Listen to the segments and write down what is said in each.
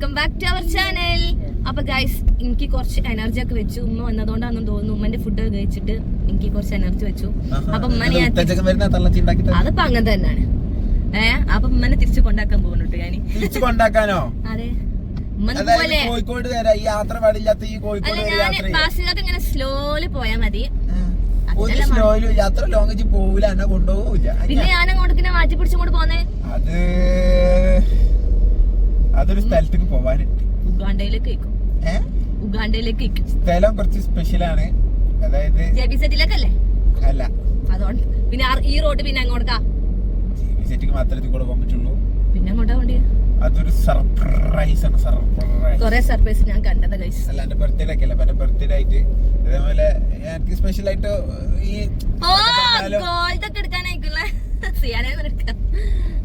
Welcome back to our channel. അപ്പൊ guys, എനിക്ക് കുറച്ച് എനർജി ഒക്കെ വെച്ചു. ഉമ്മ വന്നതുകൊണ്ടാണെന്ന് തോന്നുന്നു. ഉമ്മന്റെ ഫുഡ് കഴിച്ചിട്ട് എനിക്ക് കുറച്ച് എനർജി വെച്ചു. അപ്പൊ ഉമ്മനെ അതിപ്പോ അങ്ങനെ തന്നെയാണ്. അപ്പൊ ഉമ്മനെ തിരിച്ചു കൊണ്ടാക്കാൻ പോകുന്നുണ്ട് ഞാൻ. അതെ, കോഴിക്കോട് യാത്ര പാടില്ലാത്ത ഈ കോഴിക്കോട് ബസ്സിനകത്ത് ഇങ്ങനെ സ്ലോയില് പോയാ മതി. യാത്ര ലോങ് പോവില്ല, എന്നെ കൊണ്ടുപോകില്ല. പിന്നെ ഞാൻ അങ്ങോട്ട് മാറ്റി പിടിച്ചുകൊണ്ട് പോന്നേ. അതൊരു സ്ഥലത്തേക്ക് പോവാനുണ്ട്. ഉഗാണ്ടയിലേക്ക് ഉഗാണ്ടയിലേക്ക് സ്ഥലം കുറച്ച് സ്പെഷ്യലാണ്. അതായത് ജെബി സെറ്റിലേക്കല്ലേ? അല്ല, അതുകൊണ്ട് പിന്നെ ഈ റോഡ് പിന്നെ അങ്ങോട്ടാ ജെബി സെറ്റിക്ക് മാത്രമേ കൂടെ പോകാൻ പറ്റുള്ളൂ. പിന്നെ അങ്ങോട്ടാ വേണ്ടി. അതൊരു സർപ്രൈസ് ആണ്. കൊറേ സർപ്രൈസ് ഞാൻ കണ്ടത് ഗൈസ്. അല്ല, എന്റെ ബർത്ത്ഡേ ഒക്കെ അല്ല, എന്റെ ബർത്ത്ഡേ ആയിട്ട് അതേപോലെ എനിക്ക് സ്പെഷ്യൽ ആയിട്ട് ഈ ഗോൾഡൊക്കെ എടുക്കാനായിക്കുള്ള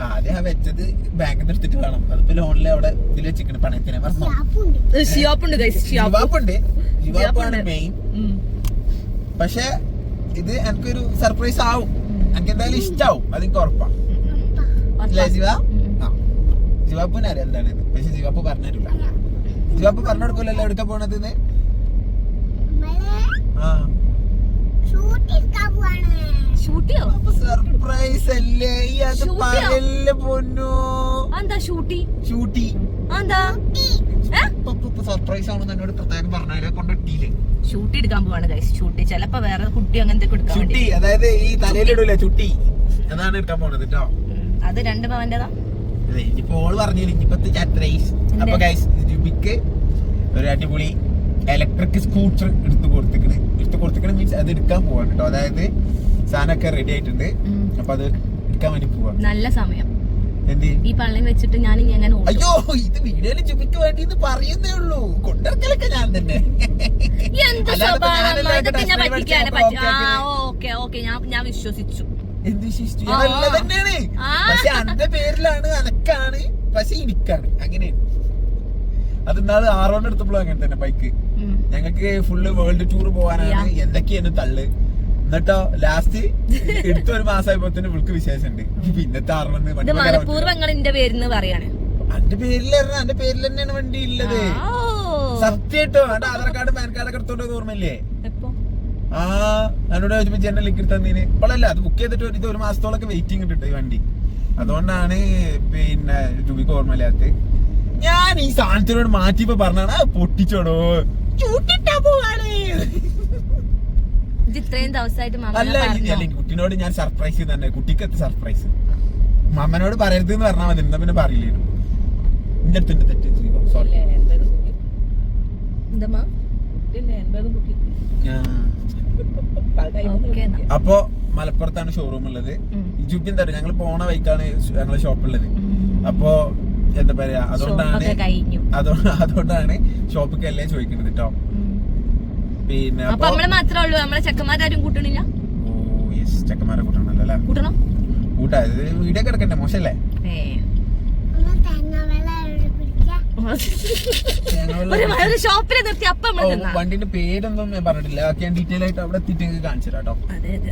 ആദ്യം വെച്ചത് ബാങ്കിൽ നിന്ന് എടുത്തിട്ട് വേണം. അതിപ്പോ ലോണില് അവിടെ ഇതിൽ വെച്ചിരിക്കണ പണയത്തിന് ഷിവാപ്പുണ്ട് മെയിൻ. പക്ഷെ ഇത് എനിക്കൊരു സർപ്രൈസ് ആവും. എനിക്ക് എന്തായാലും ഇഷ്ടാവും, അതെനിക്ക് ഉറപ്പാ. ജിവാപ്പിന് അറിയാം എന്താണ് ഇത്. പക്ഷെ ജിവാപ്പ് പറഞ്ഞിട്ടില്ല. ജിവാപ്പ് പറഞ്ഞു കൊടുക്കൂലല്ലോ എടുക്കാൻ പോണത്. സർപ്രൈസ് അല്ലേ പൊന്നു. സർപ്രൈസ് ആണെന്ന് എന്നോട് പ്രത്യേകം പറഞ്ഞാലേ കൊണ്ടിട്ടില്ലേ. ഷൂട്ടി എടുക്കാൻ പോവാണ് ഗൈസ്. ഷൂട്ടി ചിലപ്പോ വേറെ കുട്ടി അങ്ങനത്തെ ചുട്ടി, അതായത് ഈ തലയിലിടൂല ചുട്ടി, അതാണ് എടുക്കാൻ പോണത് കേട്ടോ. അത് 2 പവന്റേതാ. ഇനിയിപ്പോ ഓള് പറഞ്ഞു ഇനിയിപ്പോ സർപ്രൈസ്. അപ്പൊ ഗൈസ്, ജുബിക്ക് ഒരു അടിപൊളി ഇലക്ട്രിക് സ്കൂട്ടർ എടുത്തു കൊടുത്തിക്കണ് മീൻസ് അത് എടുക്കാൻ പോവാണ് കേട്ടോ. അതായത് സാധനമൊക്കെ റെഡി ആയിട്ടുണ്ട്. അപ്പൊ അത് എടുക്കാൻ വേണ്ടി പോവാ. നല്ല സമയം. എന്ത് ഈ പള്ളിയിൽ വെച്ചിട്ട് ഞാൻ അയ്യോ, ഇത് വീഡിയോയില് ജുബിക്ക് വേണ്ടി പറയുന്നേ ഉള്ളൂ. കൊണ്ടിറക്കലൊക്കെ ഞാൻ തന്നെ. ഞാൻ വിശ്വസിച്ചു. എന്ത് വിശ്വസിച്ചു? നല്ല തന്നെയാണ്. പക്ഷെ അന്റെ പേരിലാണ്, അനക്കാണ്, പക്ഷെ എനിക്കാണ്. അങ്ങനെയാണ്. അത് നാളെ ആറോണ്ട് എടുത്തപ്പോഴും അങ്ങനെ തന്നെ. ബൈക്ക് ഞങ്ങൾക്ക് ഫുള്ള് വേൾഡ് ടൂർ പോകാനാണ്. എന്തൊക്കെയാണ് തള്ളു. എന്നിട്ടോ ലാസ്റ്റ് എടുത്ത ഒരു മാസമായപ്പോത്തിന് ഇവൾക്ക് വിശേഷമുണ്ട്. പിന്നത്തെ ആറോണ്ട് എന്റെ പേരിൽ എന്റെ പേരിൽ തന്നെയാണ് വണ്ടി ഉള്ളത്. സത്യട്ടോ. എന്റെ ആധാർ കാർഡ് പാൻ കാർഡൊക്കെ എടുത്തോണ്ട് ഓർമ്മയില്ലേ? എന്നോട് ചോദിച്ചപ്പോ എന്നെ ലിങ്ക് തന്നീന്. ഇപ്പോഴല്ല, അത് ബുക്ക് ചെയ്തിട്ട് ഒരു മാസത്തോളൊക്കെ വെയിറ്റിംഗ് ഇട്ടിട്ട് ഈ വണ്ടി. അതുകൊണ്ടാണ് പിന്നെ ജുബിക്ക് ഓർമ്മയില്ലാത്ത. ഞാൻ ഈ സാധനത്തിനോട് മാറ്റിപ്പോ പറഞ്ഞാണ് പൊട്ടിച്ചോടോ ചൂട്ടിട്ടാ പോവാണ്. ഇത്രയും ദിവസമായിട്ട് അല്ല, കുട്ടിനോട് ഞാൻ സർപ്രൈസ് തന്നെ. കുട്ടിക്ക് സർപ്രൈസ് മമ്മനോട് പറയരുത് എന്ന് പറഞ്ഞാൽ മതി. എന്താ പിന്നെ പറയില്ലേനു. എന്റെ അടുത്ത് തെറ്റ്. സോറി. അപ്പൊ മലപ്പുറത്താണ് ഷോറൂം ഉള്ളത്. ജുബി എന്താ പറയുക, ഞങ്ങൾ പോണ വഴിക്കാണ് ഞങ്ങളെ ഷോപ്പുള്ളത്. അപ്പൊ എന്താ പറയാ, അതുകൊണ്ടാണ് ഷോപ്പിക്ക് അല്ലേ ചോദിക്കുന്നത് കേട്ടോ. പിന്നെ ചെക്കന്മാരും കൂട്ടണില്ല. ഓ യെസ്, ചെക്കന്മാരെ കൂട്ടണല്ലോ അല്ലേ? കൂട്ടാ, വീഡിയോ കിടക്കണ്ടേ? മോശല്ലേ? വണ്ടിന്റെ പേരൊന്നും ഞാൻ പറഞ്ഞിട്ടില്ല. ഞാൻ ഡീറ്റെയിൽ ആയിട്ട് അവിടെ എത്തിയിട്ട് കാണിച്ചു തരാം കേട്ടോ.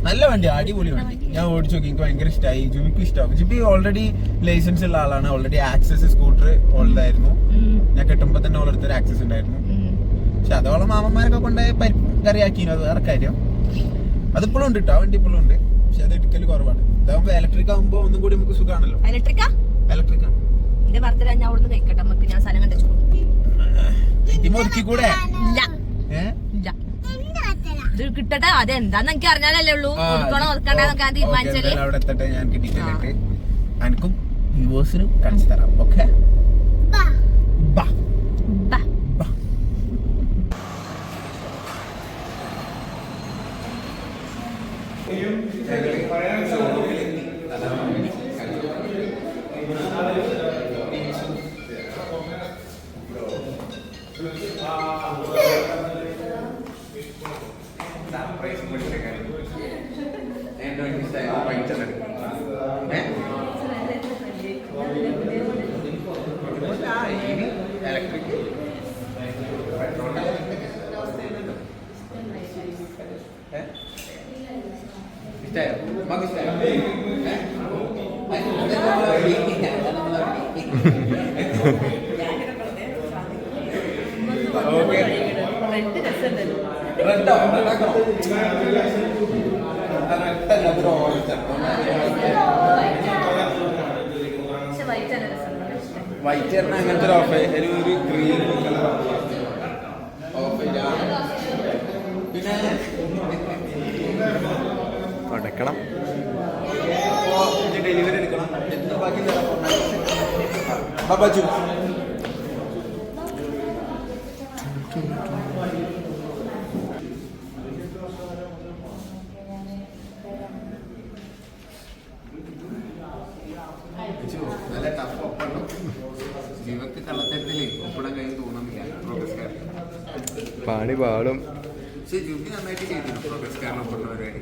നല്ല വണ്ടി, അടിപൊളി വണ്ടി. ഞാൻ ഓടിച്ചു നോക്കി, എനിക്ക് ഭയങ്കര ഇഷ്ടമായി. ജുബിക്ക് ഇഷ്ടമാവും. ജുബി ഓൾറെഡി ലൈസൻസ് ഉള്ള ആളാണ്. ഓൾറെഡി ആക്സസ് സ്കൂട്ടർ ഉള്ളതായിരുന്നു. ഞാൻ കിട്ടുമ്പോ തന്നെ ഓളെടുത്തൊരു ആക്സസ് ഉണ്ടായിരുന്നു. പക്ഷെ അതോളം മാമന്മാരൊക്കെ കൊണ്ടുപോയി കറിയാക്കിനു. അത് വേറെ കാര്യം. അതിപ്പോഴും ഉണ്ട് കേട്ടോ, വണ്ടി ഇപ്പോഴും ഉണ്ട്. പക്ഷെ അത് എടുക്കല് കുറവാണ്. ഇതാകുമ്പോ ഇലക്ട്രിക് ആകുമ്പോ ഒന്നും കൂടി നമുക്ക് സുഖമാണല്ലോ. ഇലക്ട്രിക് കിട്ടട്ടെ. അതെന്താന്ന് എനിക്ക് അറിഞ്ഞാലല്ലേ ഉള്ളൂ. തീരുമാനിച്ചാല് അവിടെ എത്തട്ടെ. ഞാൻ കിട്ടിയിട്ട് എനിക്കും വ്യൂവേഴ്സിനും കാണിച്ചു തരാം. ഓക്കെ, രസമുണ്ടല്ലോ. പക്ഷെ വൈറ്റ് ആണ് രസം. വൈറ്റ് പറഞ്ഞാൽ അങ്ങനത്തെ ഒരു ഓഫ് ഒരു ക്രീം പിന്നെ അടക്കണം ഡെലിവറി എടുക്കണം. എന്താ ബാക്കി ബാബാജു നല്ല ടഫ് ഒപ്പുണ്ടോ? ജീവക്ക് കള്ളത്തരത്തില് ഒപ്പിടാൻ കഴിയും തോന്നുന്നില്ല. പാണി പാടും. പക്ഷെ ജൂബി നന്നായിട്ട് ചെയ്തിരുന്നു പ്രോഗ്രസ്കാരനെ ഒപ്പിടുന്ന പരിപാടി.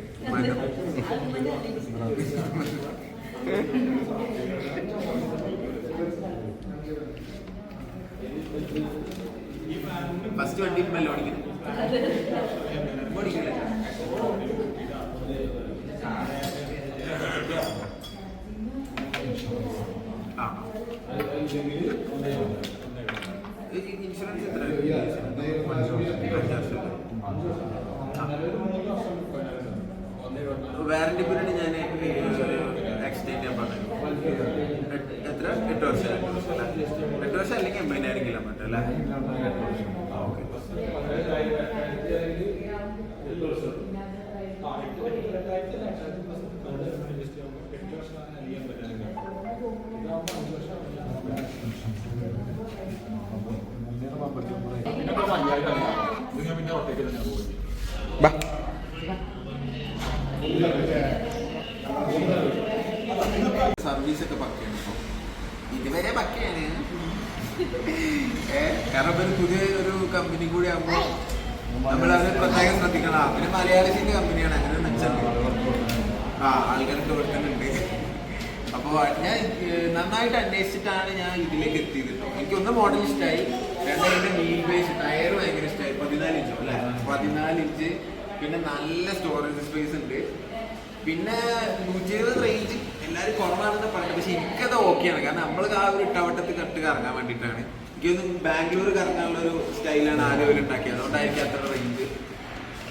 ഫസ്റ്റ് വണ്ടി മെല്ലെ ഓടിക്കണം. ഓടിക്കില്ല ഇൻഷുറൻസ് എത്ര? 5 വാറന്റി പീരീഡ് ഞാൻ എക്സ്റ്റെൻഡ് ചെയ്യാൻ പറഞ്ഞു. എത്ര? 8 വർഷം. 8 വർഷം അല്ലെങ്കിൽ 80,000 കിലോമീറ്റർ അല്ലേ? ഓക്കെ. സർവീസ് ഒക്കെ പക്കയാണ് ഇപ്പോൾ. ഇതുവരെ പക്കയാണ്. കാരണം ഒരു പുതിയ ഒരു കമ്പനി കൂടി ആകുമ്പോൾ നമ്മളത് പ്രത്യേകം ശ്രദ്ധിക്കണം. പിന്നെ മലയാളത്തിന്റെ കമ്പനിയാണ്, അങ്ങനെ മെച്ചമുണ്ട്. ആൾക്കാരൊക്കെ ഇവിടെ തന്നെ ഉണ്ട്. അപ്പോൾ ഞാൻ നന്നായിട്ട് അന്വേഷിച്ചിട്ടാണ് ഞാൻ ഇതിലേക്ക് എത്തിയത് കേട്ടോ. എനിക്കൊന്ന് മോഡൽ ഇഷ്ടമായി, രണ്ടാമത്തെ വീൽ ബേസ് ടയർ ഭയങ്കര ഇഷ്ടമായി. 14 ഇഞ്ചോ അല്ലേ? 14 ഇഞ്ച്. പിന്നെ നല്ല സ്റ്റോറേജ് സ്പേസ് ഉണ്ട്. പിന്നെ 120 റേഞ്ച് എല്ലാവരും കുറവാണെന്ന് പറയുന്നത്. പക്ഷെ എനിക്കത് ഓക്കെയാണ്. കാരണം നമ്മൾ ആ ഒരു ഇട്ടവട്ടത്തിൽ കട്ട് കറങ്ങാൻ വേണ്ടിയിട്ടാണ്. എനിക്കൊന്ന് ബാംഗ്ലൂർ കറങ്ങാനുള്ള ഒരു സ്റ്റൈലാണ് ആരോഗ്യം ഉണ്ടാക്കിയത്. അതുകൊണ്ടായിരിക്കും അത്ര റേഞ്ച്.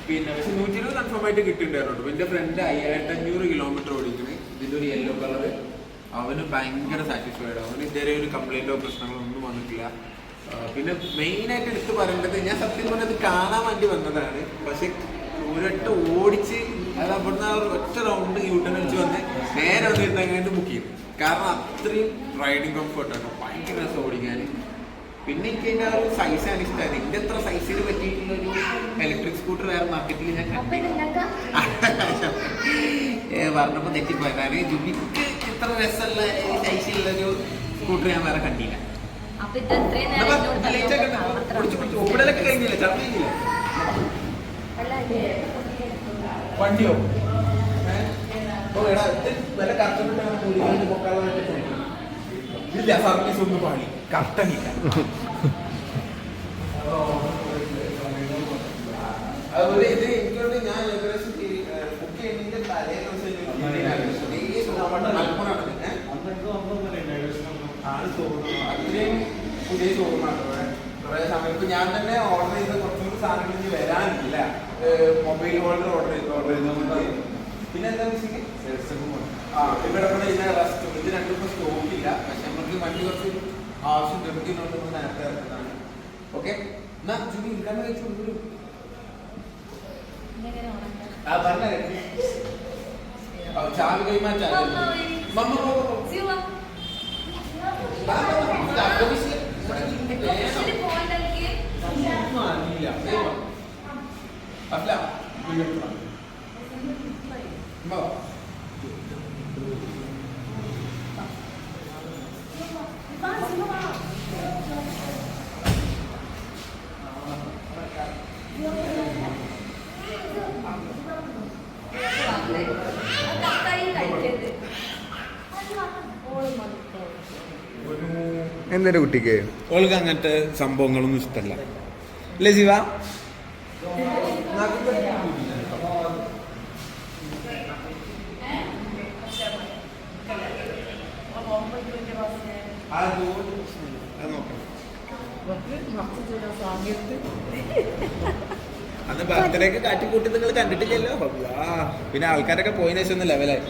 പിന്നെ പക്ഷെ 120 കൺഫേം ആയിട്ട് കിട്ടിയിട്ടുണ്ടായിരുന്നു. എൻ്റെ ഫ്രണ്ട് 5500 കിലോമീറ്റർ ഓടിക്കുന്നത്. ഇതിൻ്റെ ഒരു യെല്ലോ കളർ. അവന് ഭയങ്കര സാറ്റിസ്ഫൈഡ്. അവന് ഇതുവരെ ഒരു കംപ്ലൈൻറ്റോ പ്രശ്നങ്ങളോ ഒന്നും വന്നിട്ടില്ല. പിന്നെ മെയിനായിട്ട് എടുത്ത് പറയേണ്ടത്, ഞാൻ സത്യം പറഞ്ഞത് കാണാൻ വേണ്ടി വന്നതാണ്. പക്ഷെ ഒരൊറ്റ ഓടിച്ച് അത് അവിടുന്ന് ഒറ്റ റൗണ്ട് യൂട്ടേൺ അടിച്ച് വന്ന് നേരെ വന്നിരുന്നങ്ങാണ്ട് ബുക്ക് ചെയ്തു. കാരണം അത്രയും റൈഡിങ് കംഫർട്ടാണ്, ഭയങ്കര രസം ഓടിക്കാൻ. പിന്നെ എനിക്ക് അതിൻ്റെ ആ ഒരു സൈസാണ് ഇഷ്ടമായത്. എൻ്റെ അത്ര സൈസിൽ പറ്റിയിട്ടുള്ള ഒരു ഇലക്ട്രിക് സ്കൂട്ടർ വേറെ മാർക്കറ്റിൽ ഞാൻ പറഞ്ഞപ്പോൾ തെറ്റിപ്പോയതാണ്. ജുബിക്ക് ഇത്ര രസമുള്ള സൈസിലുള്ളൊരു സ്കൂട്ടർ ഞാൻ വേറെ കണ്ടില്ല. ഒപ്പിടലൊക്കെ കഴിഞ്ഞില്ല, ചർച്ച കഴിഞ്ഞില്ല. വണ്ടിയോ വില കറക്റ്റ് ഇല്ല, സർവീസ് ഒന്നും പാടി കറക്റ്റനില്ല. അതുപോലെ ഇത് എനിക്കൊണ്ട് ഞാൻ ഏകദേശം ബുക്ക് ചെയ്യുന്നതിന്റെ തലേ ദിവസം അത്രയും പുതിയ ഷോറൂമാണ്. കുറെ സമയം ഇപ്പൊ ഞാൻ തന്നെ ഓർഡർ ചെയ്ത കുറച്ചുകൂടി സാധനങ്ങൾ ഇനി വരാനില്ല. മൊബൈൽ ഹോൾഡർ ഓർഡർ ചെയ്തു. പിന്നെ എന്താ ഇവിടെ ഇതിനെ റെസ്റ്റ്, ഇത് രണ്ടും ഇപ്പൊ സ്റ്റോക്കില്ല. പക്ഷെ നമുക്ക് വണ്ടി കുറച്ച് ആവശ്യം ലഭിക്കുന്നുണ്ട്, നേരത്തെ ഇറക്കുന്നതാണ്. ഓക്കെ, എന്നാ ചുമി ഇരിക്കാൻ കഴിച്ചു കൊടുക്കും. ചാവി കൈമാറ്റാ എന്തൊരു കുട്ടിക്ക് ഓൾക്ക് അങ്ങനത്തെ സംഭവങ്ങളൊന്നും ഇഷ്ടമല്ല അല്ലേ ശിവ? അന്ന് ബർത്ത്ഡേക്ക് കാറ്റിക്കൂട്ടി നിങ്ങൾ കണ്ടിട്ടില്ലല്ലോ. പിന്നെ ആൾക്കാരൊക്കെ പോയതിനു ശേഷം ഒന്ന് ലെവലായി.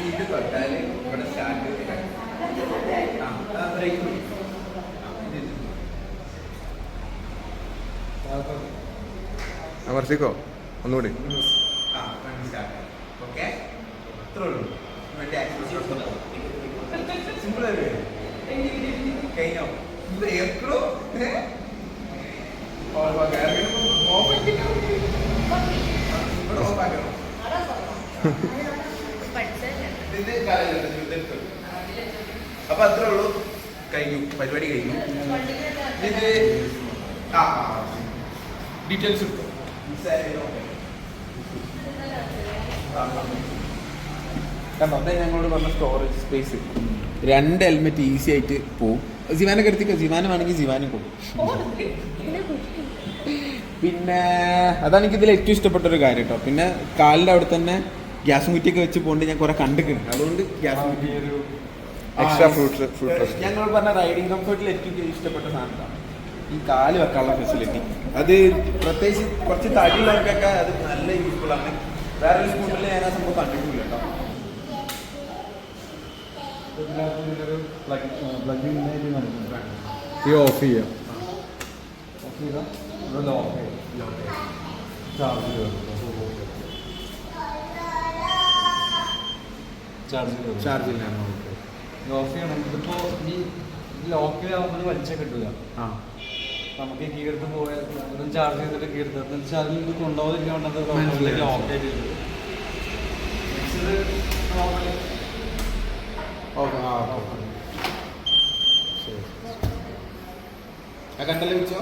ഇത് തൊട്ടാല് ഇവിടെ സ്റ്റാർട്ട് വർഷിക്കോ ഒന്നുകൂടി. സിമ്പിൾ കഴിഞ്ഞോ? അപ്പൊ അത്രേ ഉള്ളൂ. കഴിഞ്ഞു, പരിപാടി കഴിഞ്ഞു. ഇത് ഡീറ്റെയിൽസ് കിട്ടും. ഞങ്ങളോട് പറഞ്ഞ സ്റ്റോറേജ് സ്പേസ് 2 ഹെൽമെറ്റ് ഈസി ആയിട്ട് പോവും. ജിവാനൊക്കെ എടുത്തിക്കോ. ജിവാന വേണമെങ്കിൽ ജിവാനും പോകും. പിന്നെ അതാണ് എനിക്ക് ഇതിൽ ഏറ്റവും ഇഷ്ടപ്പെട്ട ഒരു കാര്യം കേട്ടോ. പിന്നെ കാലിൻ്റെ അവിടെ തന്നെ ഗ്യാസും കുറ്റിയൊക്കെ വെച്ച് പോകേണ്ട ഞാൻ കുറെ കണ്ടിട്ടുണ്ട്. അതുകൊണ്ട് ഗ്യാസ് കുറ്റി എക്സ്ട്രാ ഫ്രൂട്ട്സ് ഞങ്ങൾ പറഞ്ഞ റൈഡിങ് കംഫർട്ടിൽ ഏറ്റവും ഇഷ്ടപ്പെട്ട സാധനമാണ് ഈ കാല് വെക്കാനുള്ള ഫെസിലിറ്റി. അത് പ്രത്യേകിച്ച് കുറച്ച് തടിയുള്ളവർക്കൊക്കെ അത് നല്ല യൂസ്ഫുൾ ആണ്. വേറൊരു സ്കൂട്ടറിൽ ഞാൻ ആ സംഭവം കണ്ടിട്ടില്ല കേട്ടോ. ഈ ഓഫ് ചെയ്യാം. ചാർജില്ല. ഓഫ് ചെയ്യണം. ഇതിപ്പോ ഈ ലോക്കിലാവുമ്പോൾ വലിച്ച കിട്ടില്ല. നമുക്ക് ഈ കീഴ്ത്ത് പോയാൽ ചാർജ് ചെയ്തിട്ട് കീഴ്ത്ത് ചാർജ് ചെയ്ത് കൊണ്ടുപോകാതിരിക്കാൻ ഓഫ് ആയിട്ട് കണ്ടല്ലേ വെച്ചോ.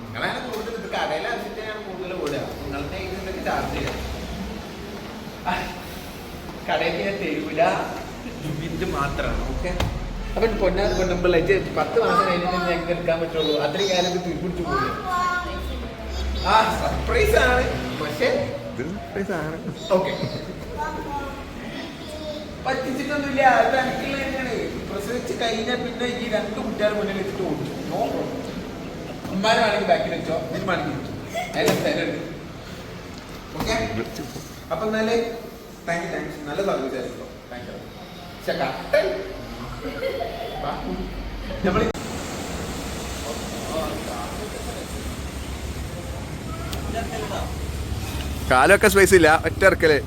നിങ്ങളാണ് കൂടുതൽ ഇത് കടയിലെ ആവശ്യത്തിനാണ് കൂടുതൽ ഓടുക. നിങ്ങളുടെ ഇതിലേക്ക് ചാർജ് ചെയ്യാം. കടയിൽ ഞാൻ തരൂല, ഇത് മാത്രമാണ്. ഓക്കെ. അപ്പം പൊന്നാർ കൊണ്ടുമ്പോൾ 10 മാസം കഴിഞ്ഞിട്ട് ഞങ്ങൾക്ക് എടുക്കാൻ പറ്റുള്ളൂ. അത്രയും കാലം ഇത് തിരിപ്പിടിച്ചു പോയി. സർപ്രൈസ് ആണ്. പക്ഷേ ഓക്കെ, പറ്റിച്ചിട്ടൊന്നുമില്ല. അത് എനിക്കുള്ള തന്നെയാണ്. പ്രസവിച്ച് കഴിഞ്ഞാൽ പിന്നെ ഈ 2 കുട്ടികൾ മുന്നിൽ വെച്ചിട്ട് ഓടിച്ചു. No problem. ഉമ്മാനാണെങ്കിൽ ബാക്കിൽ വെച്ചോ, ഇതിനുമാണെങ്കിൽ വെച്ചോ, എല്ലാം തരുന്നുണ്ട്. ഓക്കെ. അപ്പൊ എന്നാല് താങ്ക്സ്. നല്ല സർവീസ് ആയിരുന്നു. Thank you. പക്ഷെ കട്ടൻ കാലൊക്കെ സ്പേസ് ഇല്ല, ഒറ്റ ഇറക്കല്.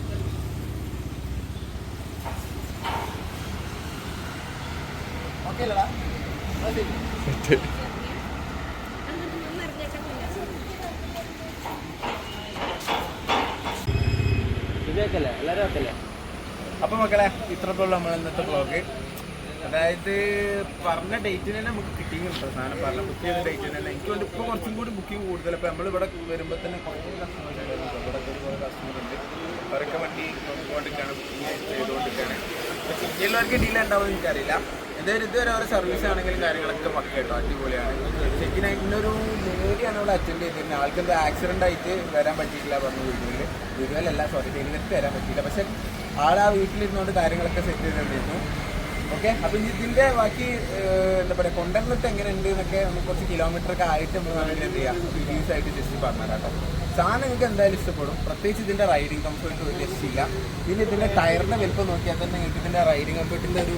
അപ്പൊ മക്കളെ, ഇത്രത്തോളം നമ്മൾ ഇന്നത്തെ ബ്ലോഗ്. അതായത് പറഞ്ഞ ഡേറ്റിന് തന്നെ നമുക്ക് കിട്ടിയിട്ടുണ്ട്. സാധനം പറഞ്ഞ ബുക്ക് ചെയ്ത ഡേറ്റിന് തന്നെ. എനിക്ക് വേണ്ടി ഇപ്പോൾ കുറച്ചും കൂടി ബുക്കിംഗ് കൂടുതൽ. അപ്പോൾ നമ്മളിവിടെ വരുമ്പോൾ തന്നെ കുറേ കസ്റ്റമേഴ്സ് ഉണ്ടായിരുന്നു. ഇവിടെ കുറേ കസ്റ്റമർ ഉണ്ട്. അവരൊക്കെ വണ്ടി നോക്കിക്കൊണ്ടിരിക്കുകയാണ്, ബുക്കിംഗ് ചെയ്തുകൊണ്ടിരിക്കുകയാണ്. പക്ഷേ ഇന്ത്യയിലുള്ളവർക്ക് ഡീൽ ഉണ്ടാവുമെന്ന് എനിക്കറിയില്ല. എന്തായാലും ഇതുവരെ ഓരോ സർവീസ് ആണെങ്കിലും കാര്യങ്ങളൊക്കെ പക്ക കേട്ടോ, അടിപൊളിയാണ്. ശരിക്കും ഇന്നൊരു ലേഡിയാണ് ഇവിടെ അറ്റൻഡ് ചെയ്തിരുന്നത്. ആൾക്കെന്ത് ആക്സിഡൻ്റ് ആയിട്ട് വരാൻ പറ്റിയിട്ടില്ല പറഞ്ഞു. വീഡിയോയിലല്ല, സോറി, ഡെലിവറിക്ക് വരാൻ പറ്റിയില്ല. പക്ഷേ ആൾ ആ വീട്ടിലിരുന്നുകൊണ്ട് കാര്യങ്ങളൊക്കെ സെറ്റ് ചെയ്തിട്ടുണ്ടായിരുന്നു. ഓക്കെ. അപ്പം ഇതിൻ്റെ ബാക്കി എന്താ പറയുക, കൊണ്ടുവന്നിട്ട് എങ്ങനെയുണ്ട് എന്നൊക്കെ നമുക്ക് കുറച്ച് കിലോമീറ്ററൊക്കെ ആയിട്ട് നമ്മൾ വേണമെങ്കിൽ എന്ത് ചെയ്യാം, റിവ്യൂസ് ആയിട്ട് ജസ്റ്റ് പറഞ്ഞാൽ കേട്ടോ. സാധനം നിങ്ങൾക്ക് എന്തായാലും ഇഷ്ടപ്പെടും. പ്രത്യേകിച്ച് ഇതിൻ്റെ റൈഡിങ് കംഫർട്ട് ഒരു രക്ഷയില്ല. പിന്നെ ഇതിൻ്റെ ടയറിൻ്റെ വലിപ്പം നോക്കിയാൽ തന്നെ നിങ്ങൾക്ക് ഇതിൻ്റെ റൈഡിങ് കംഫർട്ടിൻ്റെ ഒരു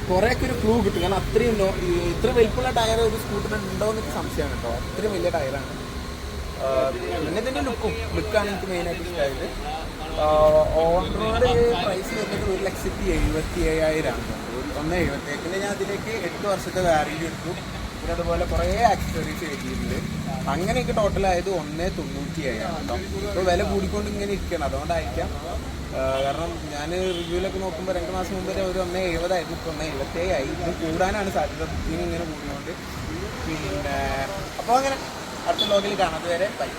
കുറേയൊക്കെ ഒരു ക്ലൂ കിട്ടും. കാരണം അത്രയും ഇത്ര വലിപ്പമുള്ള ടയർ ഒരു സ്കൂട്ടറിന് ഉണ്ടോ എന്നൊക്കെ സംശയമാണ് കേട്ടോ. അത്രയും വലിയ ടയറാണ്. പിന്നെ ഇതിൻ്റെ ലുക്കാണ് എനിക്ക് മെയിനായിട്ട് ഇഷ്ടമായത്. ഓൺ റോഡ് പ്രൈസ് വരുന്നത് 1,77,000 1,77,000. പിന്നെ ഞാൻ അതിലേക്ക് 8 വർഷത്തെ വാറണ്ടി എടുത്തു. പിന്നെ അതുപോലെ കുറേ ആക്സസറീസ് കയറ്റിയിട്ടുണ്ട്. അങ്ങനെയൊക്കെ ടോട്ടലായത് 197 കേട്ടോ. ഇപ്പോൾ വില കൂടിക്കൊണ്ട് ഇങ്ങനെ ഇരിക്കണം, അതുകൊണ്ടായിരിക്കാം. കാരണം ഞാൻ റിവ്യൂലൊക്കെ നോക്കുമ്പോൾ 2 മാസം മുമ്പ് വരെ ഒരു 170 ആയിരുന്നു, ഇപ്പോൾ 177 ആയി. ഇത് കൂടാനാണ് സാധ്യത, ബുക്കിംഗ് ഇങ്ങനെ കൂടിയുകൊണ്ട്. പിന്നെ അപ്പോൾ അങ്ങനെ അടുത്ത വ്ലോഗിൽ കാണാം. അതുവരെ ബൈ.